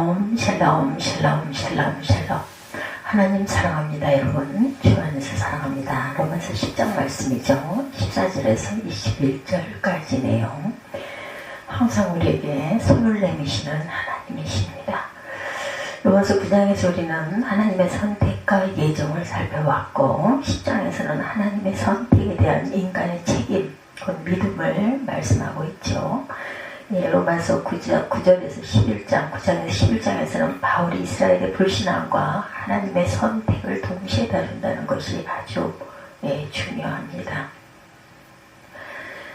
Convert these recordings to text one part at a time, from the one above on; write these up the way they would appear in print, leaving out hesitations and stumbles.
샬롬 샬롬 샬롬 샬롬 샬롬. 하나님 사랑합니다. 여러분 주 안에서 사랑합니다. 로마서 10장 말씀이죠. 14절에서 21절까지 내용. 항상 우리에게 손을 내미시는 하나님이십니다. 로마서 9장에서 우리는 하나님의 선택과 예정을 살펴봤고 10장에서는 하나님의 선택에 대한 인간의 책임, 곧 믿음을 말씀하고 있죠. 로마서 9절에서 11장, 9장에서 11장에서는 바울이 이스라엘의 불신앙과 하나님의 선택을 동시에 다룬다는 것이 아주 중요합니다.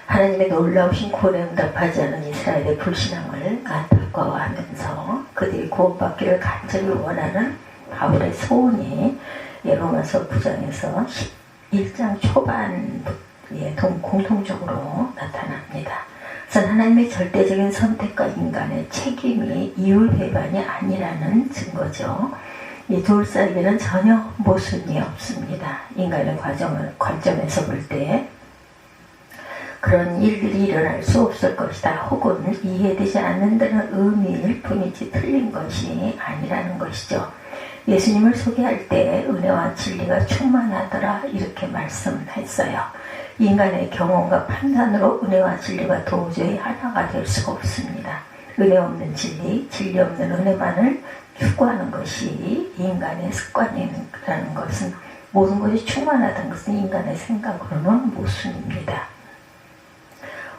하나님의 놀라우신 구원에 응답하지 않은 이스라엘의 불신앙을 안타까워하면서 그들이 구원받기를 간절히 원하는 바울의 소원이 로마서 9장에서 11장 초반부터 공통적으로 나타납니다. 우선 하나님의 절대적인 선택과 인간의 책임이 이율배반이 아니라는 증거죠. 이 둘 사이에는 전혀 모순이 없습니다. 인간의 관점에서 볼 때 그런 일들이 일어날 수 없을 것이다. 혹은 이해되지 않는다는 의미일 뿐이지 틀린 것이 아니라는 것이죠. 예수님을 소개할 때 은혜와 진리가 충만하더라 이렇게 말씀했어요. 인간의 경험과 판단으로 은혜와 진리가 도저히 하나가 될 수가 없습니다. 은혜 없는 진리, 진리 없는 은혜만을 추구하는 것이 인간의 습관이라는 것은 모든 것이 충만하다는 것은 인간의 생각으로는 모순입니다.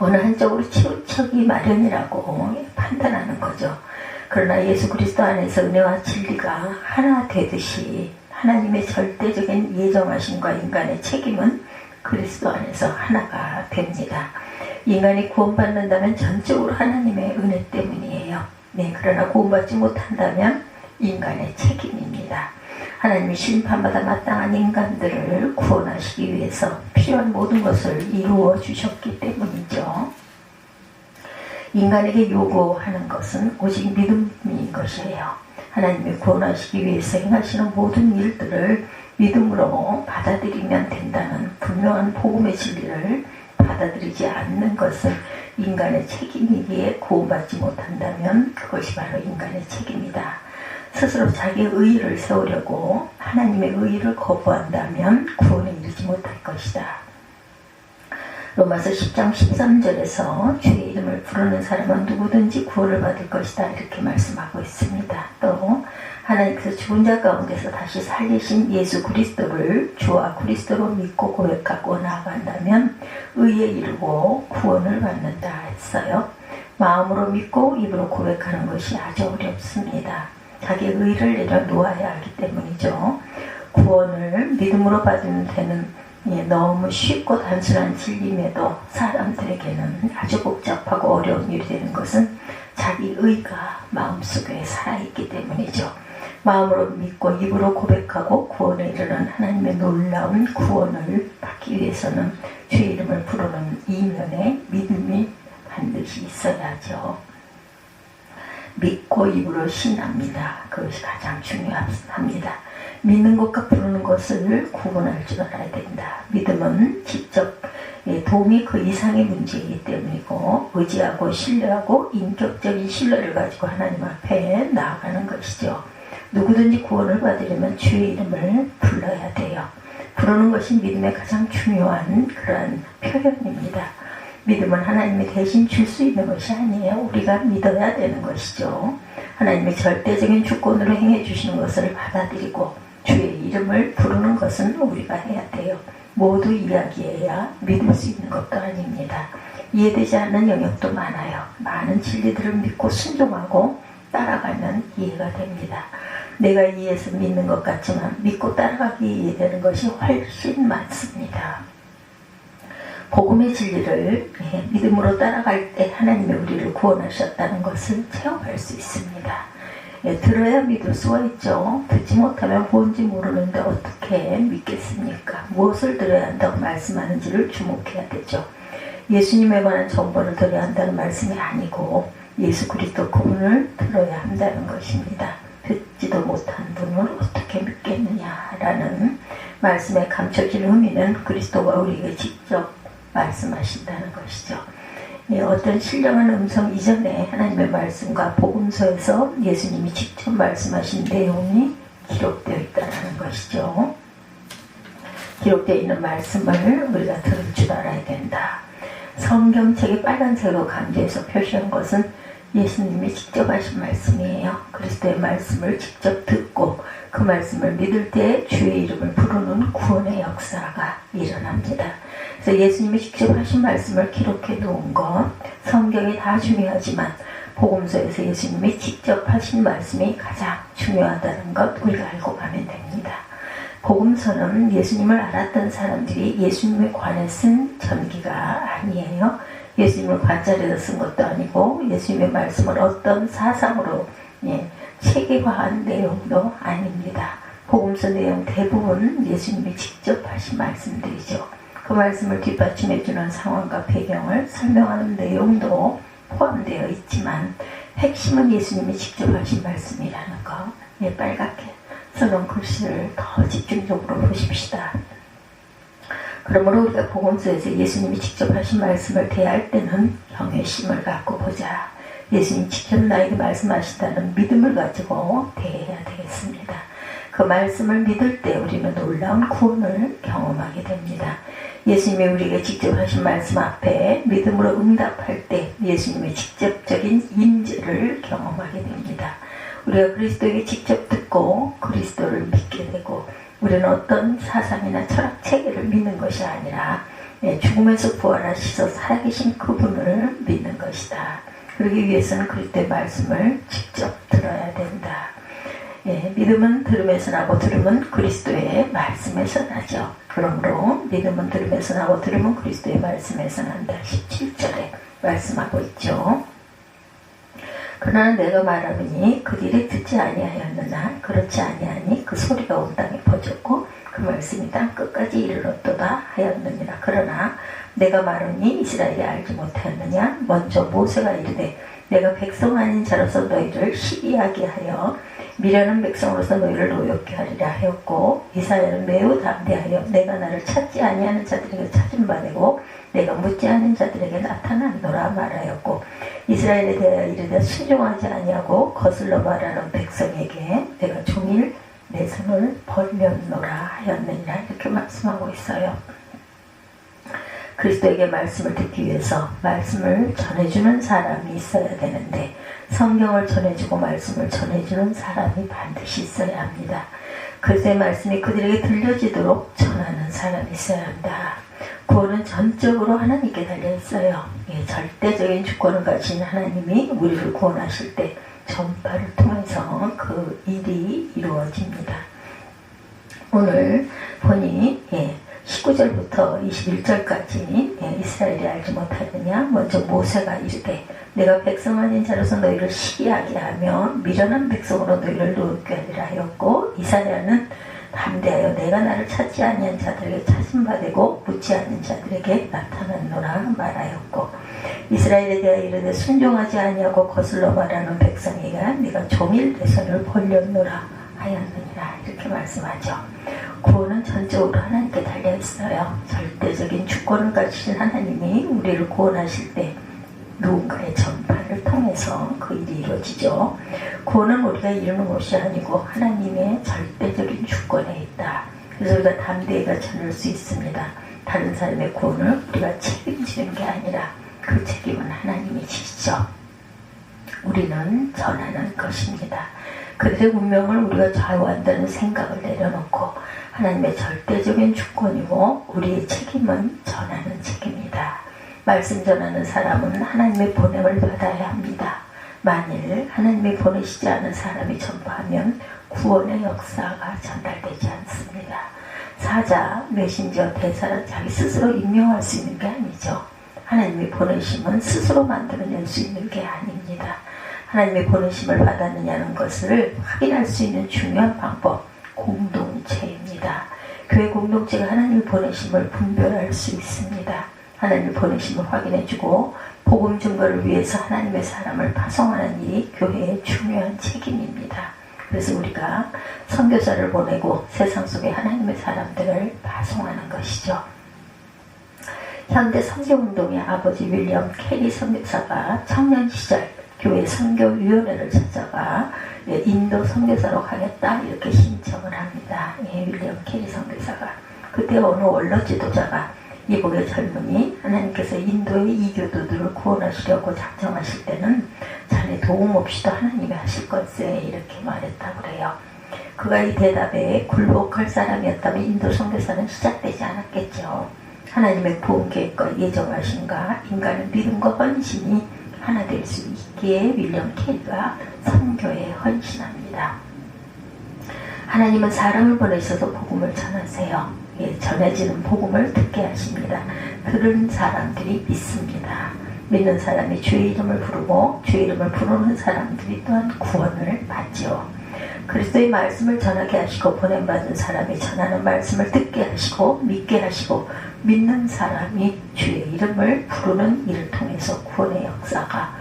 어느 한쪽으로 치우치기 마련이라고 판단하는 거죠. 그러나 예수 그리스도 안에서 은혜와 진리가 하나 되듯이 하나님의 절대적인 예정하심과 인간의 책임은 그리스도 안에서 하나가 됩니다. 인간이 구원받는다면 전적으로 하나님의 은혜 때문이에요. 그러나 구원받지 못한다면 인간의 책임입니다. 하나님이 심판받아 마땅한 인간들을 구원하시기 위해서 필요한 모든 것을 이루어 주셨기 때문이죠. 인간에게 요구하는 것은 오직 믿음인 것이에요. 하나님이 구원하시기 위해서 행하시는 모든 일들을 믿음으로 받아들이면 된다는 분명한 복음의 진리를 받아들이지 않는 것은 인간의 책임이기에 구원받지 못한다면 그것이 바로 인간의 책임이다. 스스로 자기의 의의를 세우려고 하나님의 의의를 거부한다면 구원에 이르지 못할 것이다. 로마서 10장 13절에서 주의 이름을 부르는 사람은 누구든지 구원을 받을 것이다 이렇게 말씀하고 있습니다. 또 하나님께서 죽은 자 가운데서 다시 살리신 예수 그리스도를 주와 그리스도로 믿고 고백하고 나아간다면 의에 이르고 구원을 받는다 했어요. 마음으로 믿고 입으로 고백하는 것이 아주 어렵습니다. 자기의 의를 내려놓아야 하기 때문이죠. 구원을 믿음으로 받으면 되는 너무 쉽고 단순한 진리임에도 사람들에게는 아주 복잡하고 어려운 일이 되는 것은 자기 의가 마음속에 살아있기 때문이죠. 마음으로 믿고 입으로 고백하고 구원에 이르는 하나님의 놀라운 구원을 받기 위해서는 주의 이름을 부르는 이면에 믿음이 반드시 있어야죠. 믿고 입으로 신합니다. 그것이 가장 중요합니다. 믿는 것과 부르는 것을 구분할 줄 알아야 된다. 믿음은 직접 도움이 그 이상의 문제이기 때문이고 의지하고 신뢰하고 인격적인 신뢰를 가지고 하나님 앞에 나아가는 것이죠. 누구든지 구원을 받으려면 주의 이름을 불러야 돼요. 부르는 것이 믿음의 가장 중요한 그러한 표현입니다. 믿음은 하나님이 대신 줄 수 있는 것이 아니에요. 우리가 믿어야 되는 것이죠. 하나님의 절대적인 주권으로 행해 주시는 것을 받아들이고 주의 이름을 부르는 것은 우리가 해야 돼요. 모두 이야기해야 믿을 수 있는 것도 아닙니다. 이해되지 않는 영역도 많아요. 많은 진리들을 믿고 순종하고 따라가면 이해가 됩니다. 내가 이해해서 믿는 것 같지만 믿고 따라가기 되는 것이 훨씬 많습니다. 복음의 진리를 믿음으로 따라갈 때 하나님이 우리를 구원하셨다는 것을 체험할 수 있습니다. 들어야 믿을 수가 있죠. 듣지 못하면 뭔지 모르는데 어떻게 믿겠습니까? 무엇을 들어야 한다고 말씀하는지를 주목해야 되죠. 예수님에 관한 정보를 들어야 한다는 말씀이 아니고 예수 그리스도 그분을 들어야 한다는 것입니다. 듣지도 못한 분을 어떻게 믿겠느냐라는 말씀에 감춰진 의미는 그리스도가 우리에게 직접 말씀하신다는 것이죠. 어떤 신령한 음성 이전에 하나님의 말씀과 복음서에서 예수님이 직접 말씀하신 내용이 기록되어 있다는 것이죠. 기록되어 있는 말씀을 우리가 들을 줄 알아야 된다. 성경책이 빨간색으로 강조해서 표시한 것은 예수님이 직접 하신 말씀이에요. 그리스도의 말씀을 직접 듣고 그 말씀을 믿을 때 주의 이름을 부르는 구원의 역사가 일어납니다. 그래서 예수님이 직접 하신 말씀을 기록해 놓은 것, 성경이 다 중요하지만 복음서에서 예수님이 직접 하신 말씀이 가장 중요하다는 것 우리가 알고 가면 됩니다. 복음서는 예수님을 알았던 사람들이 예수님에 관해 쓴 전기가 아니에요. 예수님을 관찰해서 쓴 것도 아니고 예수님의 말씀을 어떤 사상으로 체계화한 내용도 아닙니다. 복음서 내용 대부분 예수님이 직접 하신 말씀들이죠. 그 말씀을 뒷받침해주는 상황과 배경을 설명하는 내용도 포함되어 있지만 핵심은 예수님이 직접 하신 말씀이라는 거. 빨갛게 써놓은 글씨를 더 집중적으로 보십시다. 그러므로 우리가 복음서에서 예수님이 직접 하신 말씀을 대할 때는 경외심을 갖고 보자. 예수님 직접 나에게 말씀하신다는 믿음을 가지고 대해야 되겠습니다. 그 말씀을 믿을 때 우리는 놀라운 구원을 경험하게 됩니다. 예수님이 우리에게 직접 하신 말씀 앞에 믿음으로 응답할 때 예수님의 직접적인 임재를 경험하게 됩니다. 우리가 그리스도에게 직접 듣고 그리스도를 믿게 되고 우리는 어떤 사상이나 철학 체계를 믿는 것이 아니라 죽음에서 부활하셔서 살아계신 그분을 믿는 것이다. 그러기 위해서는 그리스도의 말씀을 직접 들어야 된다. 믿음은 들음에서 나고 들음은 그리스도의 말씀에서 나죠. 그러므로 믿음은 들음에서 나고 들음은 그리스도의 말씀에서 난다. 17절에 말씀하고 있죠. 그러나 내가 말하노니 그들이 듣지 아니하였느냐 그렇지 아니하니 그 소리가 온 땅에 퍼졌고 그 말씀이 땅 끝까지 이르렀도다 하였느니라. 그러나 내가 말하니 이스라엘이 알지 못하였느냐 먼저 모세가 이르되 내가 백성 아닌 자로서 너희를 시기하게 하여 미련한 백성으로서 너희를 노엽게 하리라 하였고 이사야는 매우 담대하여 내가 나를 찾지 아니하는 자들에게 찾은 바 되고 내가 묻지 않은 자들에게 나타났노라 말하였고 이스라엘에 대하여 이르되 순종하지 아니하고 거슬러 말하는 백성에게 내가 종일 내 손을 벌렸노라 하였느니라. 이렇게 말씀하고 있어요. 그리스도에게 말씀을 듣기 위해서 말씀을 전해주는 사람이 있어야 되는데 성경을 전해주고 말씀을 전해주는 사람이 반드시 있어야 합니다. 그리스도의 말씀이 그들에게 들려지도록 전하는 사람이 있어야 한다. 구원은 전적으로 하나님께 달려있어요. 절대적인 주권을 가진 하나님이 우리를 구원하실 때 전파를 통해서 그 일이 이루어집니다. 오늘 보니 19절부터 21절까지 이스라엘이 알지 못하느냐 먼저 모세가 이르되 내가 백성 아닌 자로서 너희를 시기하게 하며 미련한 백성으로 너희를 노엽게 하리라 하였고 이사야는 담대하여 내가 나를 찾지 아니한 자들에게 찾은 바 되고 묻지 않는 자들에게 나타났노라 말하였고 이스라엘에 대하여 이르되 순종하지 아니하고 거슬러 말하는 백성에게 내가 종일 내 손을 벌렸노라 하였느니라. 이렇게 말씀하죠. 구원은 전적으로 하나님께 달려있어요. 절대적인 주권을 가지신 하나님이 우리를 구원하실 때 누군가의 전파를 통해서 그 일이 이루어지죠. 구원은 우리가 이루는 것이 아니고 하나님의 절대적인 주권에 있다. 그래서 우리가 담대히가 전할 수 있습니다. 다른 사람의 구원을 우리가 책임지는 게 아니라 그 책임은 하나님이 지시죠. 우리는 전하는 것입니다. 그들의 운명을 우리가 좌우한다는 생각을 내려놓고 하나님의 절대적인 주권이고 우리의 책임은 전하는 책임이다. 말씀 전하는 사람은 하나님의 보냄을 받아야 합니다. 만일 하나님이 보내시지 않은 사람이 전파하면 구원의 역사가 전달되지 않습니다. 사자, 메신저, 대사는 자기 스스로 임명할 수 있는 게 아니죠. 하나님이 보내심은 스스로 만들어낼 수 있는 게 아닙니다. 하나님의 보내심을 받았느냐는 것을 확인할 수 있는 중요한 방법, 공동체입니다. 교회 공동체가 하나님의 보내심을 분별할 수 있습니다. 하나님의 보내심을 확인해주고 복음 증거를 위해서 하나님의 사람을 파송하는 일이 교회의 중요한 책임입니다. 그래서 우리가 선교사를 보내고 세상 속에 하나님의 사람들을 파송하는 것이죠. 현대 선교운동의 아버지 윌리엄 캐리 선교사가 청년 시절 교회 선교위원회를 찾아가 인도 선교사로 가겠다 이렇게 신청을 합니다. 윌리엄 캐리 선교사가. 그때 어느 원로 지도자가 이복의 젊은이 하나님께서 인도의 이교도들을 구원하시려고 작정하실 때는 자네 도움 없이도 하나님이 하실 것세 이렇게 말했다고 그래요. 그가 이 대답에 굴복할 사람이었다면 인도 선교사는 시작되지 않았겠죠. 하나님의 구원 계획과 예정하심과 인간의 믿음과 헌신이 하나 될 수 있기에 윌리엄 캐리가 선교에 헌신합니다. 하나님은 사람을 보내셔서 복음을 전하세요. 전해지는 복음을 듣게 하십니다. 들은 사람들이 믿습니다. 믿는 사람이 주의 이름을 부르고 주의 이름을 부르는 사람들이 또한 구원을 받죠. 그리스도의 말씀을 전하게 하시고 보냄받은 사람이 전하는 말씀을 듣게 하시고 믿게 하시고 믿는 사람이 주의 이름을 부르는 일을 통해서 구원의 역사가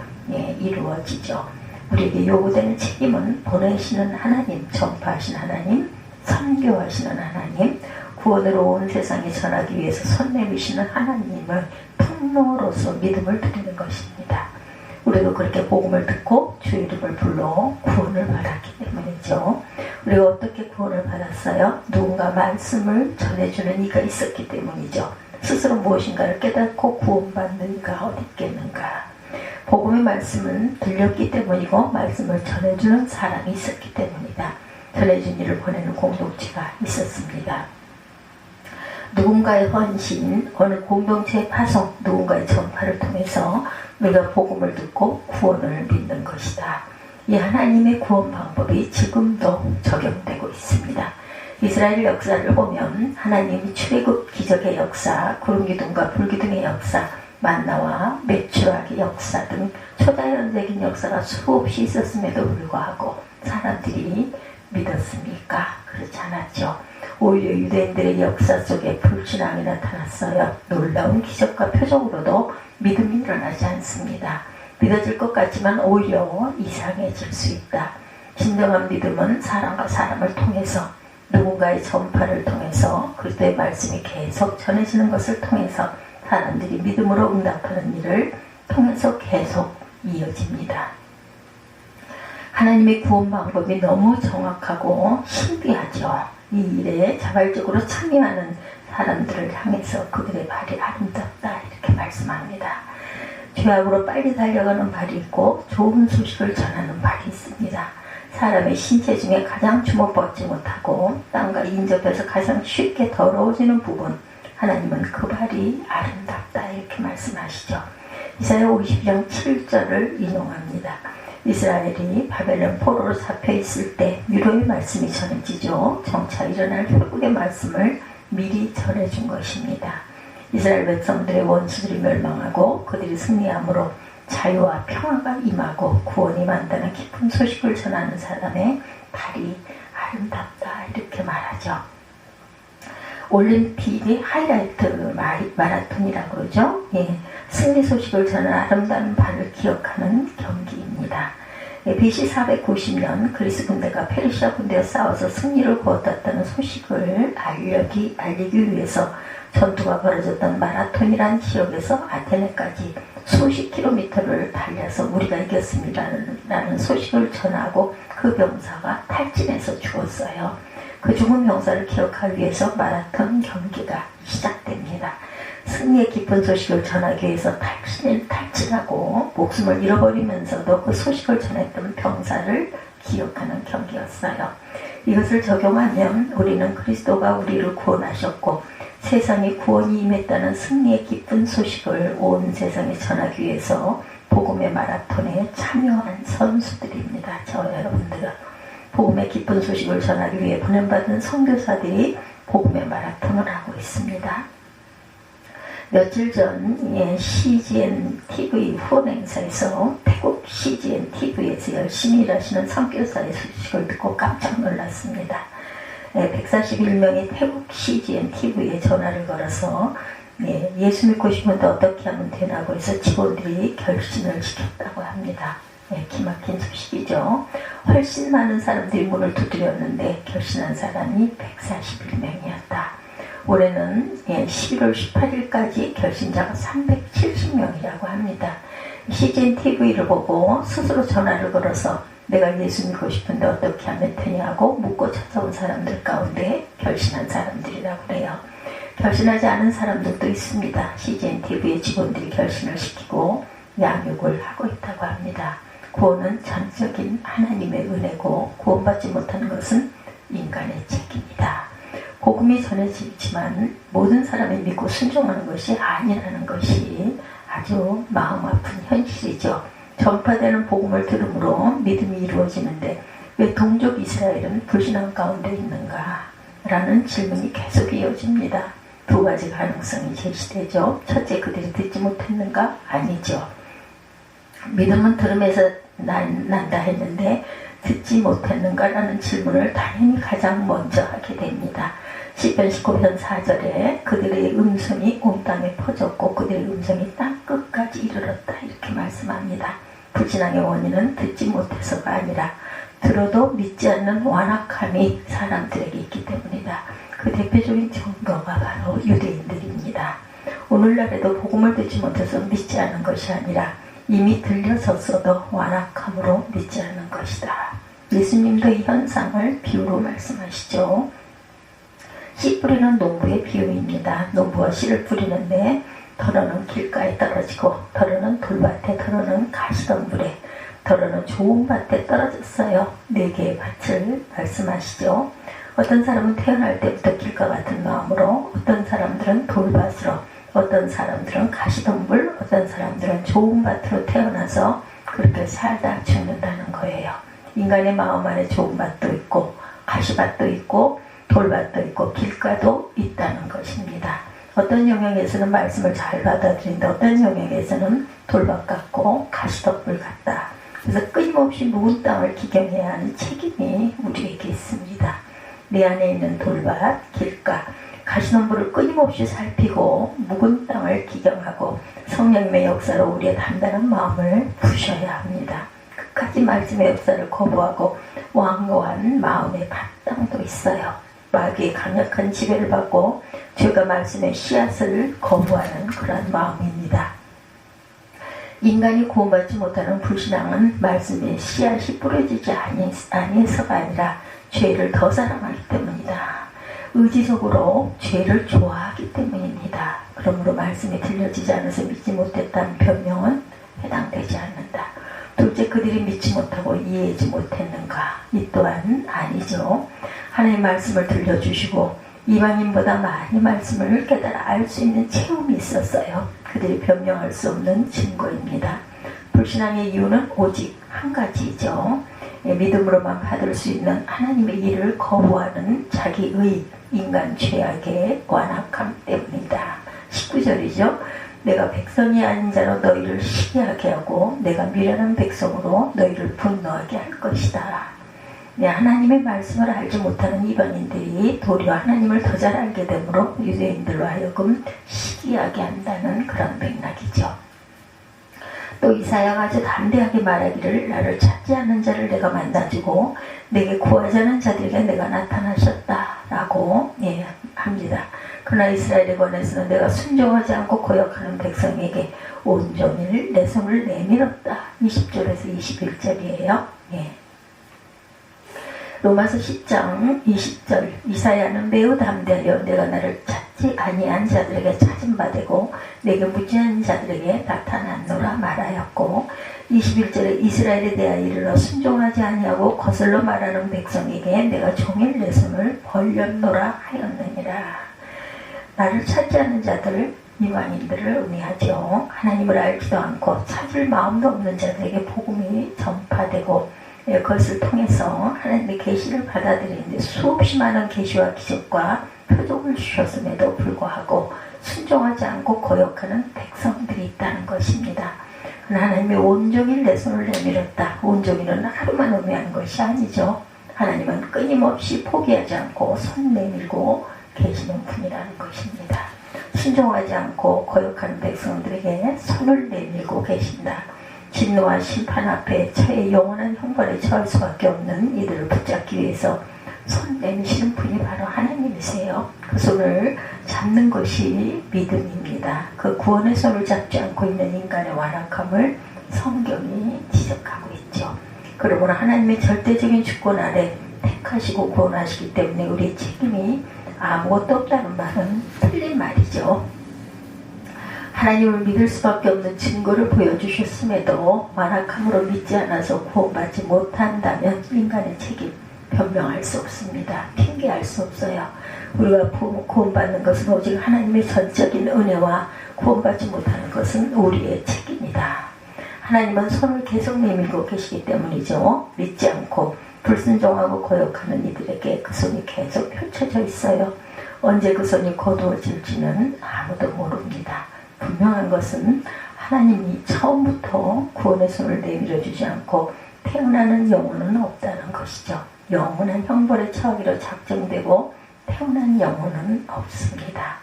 이루어지죠. 우리에게 요구되는 책임은 보내시는 하나님, 전파하신 하나님, 선교하시는 하나님, 구원으로 온 세상에 전하기 위해서 손 내미시는 하나님을 통로로서 믿음을 드리는 것입니다. 우리도 그렇게 복음을 듣고 주의 이름을 불러 구원을 받았기 때문이죠. 우리가 어떻게 구원을 받았어요? 누군가 말씀을 전해주는 이가 있었기 때문이죠. 스스로 무엇인가를 깨닫고 구원받는 이가 어디 있겠는가. 복음의 말씀은 들렸기 때문이고 말씀을 전해주는 사람이 있었기 때문이다. 전해준 일을 보내는 공동체가 있었습니다. 누군가의 헌신, 어느 공동체의 파송, 누군가의 전파를 통해서 우리가 복음을 듣고 구원을 믿는 것이다. 이 하나님의 구원 방법이 지금도 적용되고 있습니다. 이스라엘 역사를 보면 하나님이 출애굽 기적의 역사, 구름기둥과 불기둥의 역사, 만나와 매출하기 역사 등 초자연적인 역사가 수없이 있었음에도 불구하고 사람들이 믿었습니까? 그렇지 않았죠. 오히려 유대인들의 역사 속에 불신앙이 나타났어요. 놀라운 기적과 표적으로도 믿음이 일어나지 않습니다. 믿어질 것 같지만 오히려 이상해질 수 있다. 진정한 믿음은 사람과 사람을 통해서 누군가의 전파를 통해서 그리스도의 말씀이 계속 전해지는 것을 통해서 사람들이 믿음으로 응답하는 일을 통해서 계속 이어집니다. 하나님의 구원 방법이 너무 정확하고 신비하죠. 이 일에 자발적으로 참여하는 사람들을 향해서 그들의 발이 아름답다 이렇게 말씀합니다. 죄악으로 빨리 달려가는 발이 있고 좋은 소식을 전하는 발이 있습니다. 사람의 신체 중에 가장 주목받지 못하고 땅과 인접해서 가장 쉽게 더러워지는 부분, 하나님은 그 발이 아름답다 이렇게 말씀하시죠. 이사야 52장 7절을 인용합니다. 이스라엘이 바벨론 포로로 잡혀있을 때 위로의 말씀이 전해지죠. 정차 일어날 회복의 말씀을 미리 전해준 것입니다. 이스라엘 백성들의 원수들이 멸망하고 그들이 승리함으로 자유와 평화가 임하고 구원이 만다는 기쁜 소식을 전하는 사람의 발이 아름답다 이렇게 말하죠. 올림픽의 하이라이트 마라톤이라고 그러죠. 승리 소식을 전하는 아름다운 발을 기억하는 경기입니다. BC 490년 그리스 군대가 페르시아 군대와 싸워서 승리를 거뒀다는 소식을 알리기 위해서 전투가 벌어졌던 마라톤이라는 지역에서 아테네까지 수십 킬로미터를 달려서 우리가 이겼습니다라는 소식을 전하고 그 병사가 탈진해서 죽었어요. 그 죽은 병사를 기억하기 위해서 마라톤 경기가 시작됩니다. 승리의 기쁜 소식을 전하기 위해서 탈진하고 목숨을 잃어버리면서도 그 소식을 전했던 병사를 기억하는 경기였어요. 이것을 적용하면 우리는 그리스도가 우리를 구원하셨고 세상에 구원이 임했다는 승리의 기쁜 소식을 온 세상에 전하기 위해서 복음의 마라톤에 참여한 선수들입니다. 저와 여러분들은 복음의 기쁜 소식을 전하기 위해 보냄받은 선교사들이 복음의 마라톤을 하고 있습니다. 며칠 전 CGN TV 후원 행사에서 태국 CGN TV에서 열심히 일하시는 선교사의 소식을 듣고 깜짝 놀랐습니다. 141명이 태국 CGN TV에 전화를 걸어서 예수 믿고 싶은데 어떻게 하면 되나고 해서 직원들이 결신을 시켰다고 합니다. 기막힌 소식이죠. 훨씬 많은 사람들이 문을 두드렸는데 결신한 사람이 141명이었다. 올해는 11월 18일까지 결신자가 370명이라고 합니다. CGN TV를 보고 스스로 전화를 걸어서 내가 예수 믿고 싶은데 어떻게 하면 되냐고 묻고 찾아온 사람들 가운데 결신한 사람들이라고 그래요. 결신하지 않은 사람들도 있습니다. CGN TV의 직원들이 결신을 시키고 양육을 하고 있다고 합니다. 구원은 전적인 하나님의 은혜고 구원받지 못하는 것은 인간의 책임이다. 복음이 전해지지만 모든 사람이 믿고 순종하는 것이 아니라는 것이 아주 마음 아픈 현실이죠. 전파되는 복음을 들음으로 믿음이 이루어지는데 왜 동족 이스라엘은 불신앙 가운데 있는가? 라는 질문이 계속 이어집니다. 두 가지 가능성이 제시되죠. 첫째, 그들이 듣지 못했는가? 아니죠. 믿음은 들음에서 난다 했는데 듣지 못했는가라는 질문을 당연히 가장 먼저 하게 됩니다. 시편 19편 4절에 그들의 음성이 온 땅에 퍼졌고 그들의 음성이 땅 끝까지 이르렀다 이렇게 말씀합니다. 불신앙의 원인은 듣지 못해서가 아니라 들어도 믿지 않는 완악함이 사람들에게 있기 때문이다. 그 대표적인 증거가 바로 유대인들입니다. 오늘날에도 복음을 듣지 못해서 믿지 않는 것이 아니라 이미 들려졌어도 완악함으로 믿지 않는 것이다. 예수님도 이 현상을 비유로 말씀하시죠. 씨 뿌리는 농부의 비유입니다. 농부가 씨를 뿌리는데 덜어는 길가에 떨어지고 덜어는 돌밭에 덜어는 가시덤불에 덜어는 좋은 밭에 떨어졌어요. 4개의 밭을 말씀하시죠. 어떤 사람은 태어날 때부터 길가 같은 마음으로 어떤 사람들은 돌밭으로 어떤 사람들은 가시덤불 어떤 사람들은 좋은 밭으로 태어나서 그렇게 살다 죽는다는 거예요. 인간의 마음 안에 좋은 밭도 있고 가시밭도 있고 돌밭도 있고 길가도 있다는 것입니다. 어떤 영역에서는 말씀을 잘 받아들인다. 어떤 영역에서는 돌밭 같고 가시덤불 같다. 그래서 끊임없이 묵은 땅을 기경해야 하는 책임이 우리에게 있습니다. 내 안에 있는 돌밭, 길가, 가시덤불을 끊임없이 살피고 묵은 땅을 기경하고 성령님의 역사로 우리의 단단한 마음을 부셔야 합니다. 끝까지 말씀의 역사를 거부하고 완고한 마음의 밭땅도 있어요. 마귀의 강력한 지배를 받고 죄가 말씀의 씨앗을 거부하는 그런 마음입니다. 인간이 구원받지 못하는 불신앙은 말씀의 씨앗이 뿌려지지 아니해서가 아니라 죄를 더 사랑하기 때문이다. 의지적으로 죄를 좋아하기 때문입니다. 그러므로 말씀이 들려지지 않아서 믿지 못했다는 변명은 해당되지 않는다. 둘째, 그들이 믿지 못하고 이해하지 못했는가? 이 또한 아니죠. 하나님의 말씀을 들려주시고 이방인보다 많이 말씀을 깨달아 알 수 있는 체험이 있었어요. 그들이 변명할 수 없는 증거입니다. 불신앙의 이유는 오직 한 가지죠. 믿음으로만 받을 수 있는 하나님의 일을 거부하는 자기의 인간 죄악의 완악함 때문이다. 19절이죠. 내가 백성이 아닌 자로 너희를 시기하게 하고 내가 미련한 백성으로 너희를 분노하게 할 것이다. 하나님의 말씀을 알지 못하는 이방인들이 도리어 하나님을 더 잘 알게 되므로 유대인들로 하여금 시기하게 한다는 그런 맥락이죠. 또 이사야가 아주 담대하게 말하기를 나를 찾지 않는 자를 내가 만나주고 내게 구하지 않은 자들에게 내가 나타나셨다라고 합니다. 그러나 이스라엘에 관해서는 내가 순종하지 않고 거역하는 백성에게 온종일 내 손을 내밀었다. 20절에서 21절이에요. 로마서 10장 20절 이사야는 매우 담대하여 내가 나를 찾지 아니한 자들에게 찾은 바 되고 내게 묻지않은 자들에게 나타났노라 말하였고 21절에 이스라엘에 대하여 이르러 순종하지 아니하고 거슬러 말하는 백성에게 내가 종일 내 손을 벌렸노라 하였느니라. 나를 찾지 않는 자들 이방인들을 의미하죠. 하나님을 알지도 않고 찾을 마음도 없는 자들에게 복음이 전파되고 그것을 통해서 하나님의 계시를 받아들이는데 수없이 많은 계시와 기적과 표적을 주셨음에도 불구하고 순종하지 않고 거역하는 백성들이 있다는 것입니다. 하나님이 온종일 내 손을 내밀었다. 온종일은 하루만 의미하는 것이 아니죠. 하나님은 끊임없이 포기하지 않고 손 내밀고 계시는 분이라는 것입니다. 순종하지 않고 거역하는 백성들에게 손을 내밀고 계신다. 진노와 심판 앞에 처해 영원한 형벌에 처할 수밖에 없는 이들을 붙잡기 위해서 손 내미시는 분이 바로 하나님이세요. 그 손을 잡는 것이 믿음입니다. 그 구원의 손을 잡지 않고 있는 인간의 완악함을 성경이 지적하고 있죠. 그러므로 하나님의 절대적인 주권 아래 택하시고 구원하시기 때문에 우리의 책임이 아무것도 없다는 말은 틀린 말이죠. 하나님을 믿을 수밖에 없는 증거를 보여주셨음에도 완악함으로 믿지 않아서 구원받지 못한다면 인간의 책임 변명할 수 없습니다. 핑계할 수 없어요. 우리가 구원받는 것은 오직 하나님의 전적인 은혜와 구원받지 못하는 것은 우리의 책임이다. 하나님은 손을 계속 내밀고 계시기 때문이죠. 믿지 않고 불순종하고 거역하는 이들에게 그 손이 계속 펼쳐져 있어요. 언제 그 손이 거두어질지는 아무도 모릅니다. 분명한 것은 하나님이 처음부터 구원의 손을 내밀어 주지 않고 태어나는 영혼은 없다는 것이죠. 영원한 형벌에 처하기로 작정되고 태어난 영혼은 없습니다.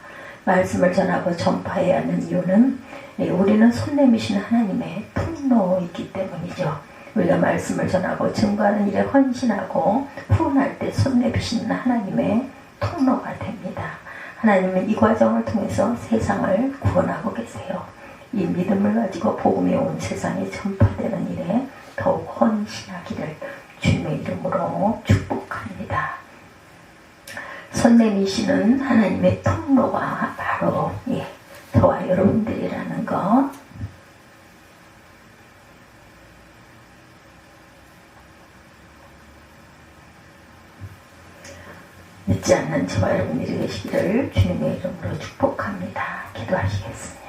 말씀을 전하고 전파해야 하는 이유는 우리는 손 내미시는 하나님의 통로이기 때문이죠. 우리가 말씀을 전하고 증거하는 일에 헌신하고 후원할 때 손 내미시는 하나님의 통로가 됩니다. 하나님은 이 과정을 통해서 세상을 구원하고 계세요. 이 믿음을 가지고 복음이 온 세상에 전파되는 일에 더욱 헌신하기를 주님의 이름으로 축복합니다. 손 내미시는 하나님의 통로가 바로 저와 여러분들이라는 것. 믿지 않는 저와 여러분들이 되시기를 주님의 이름으로 축복합니다. 기도하시겠습니다.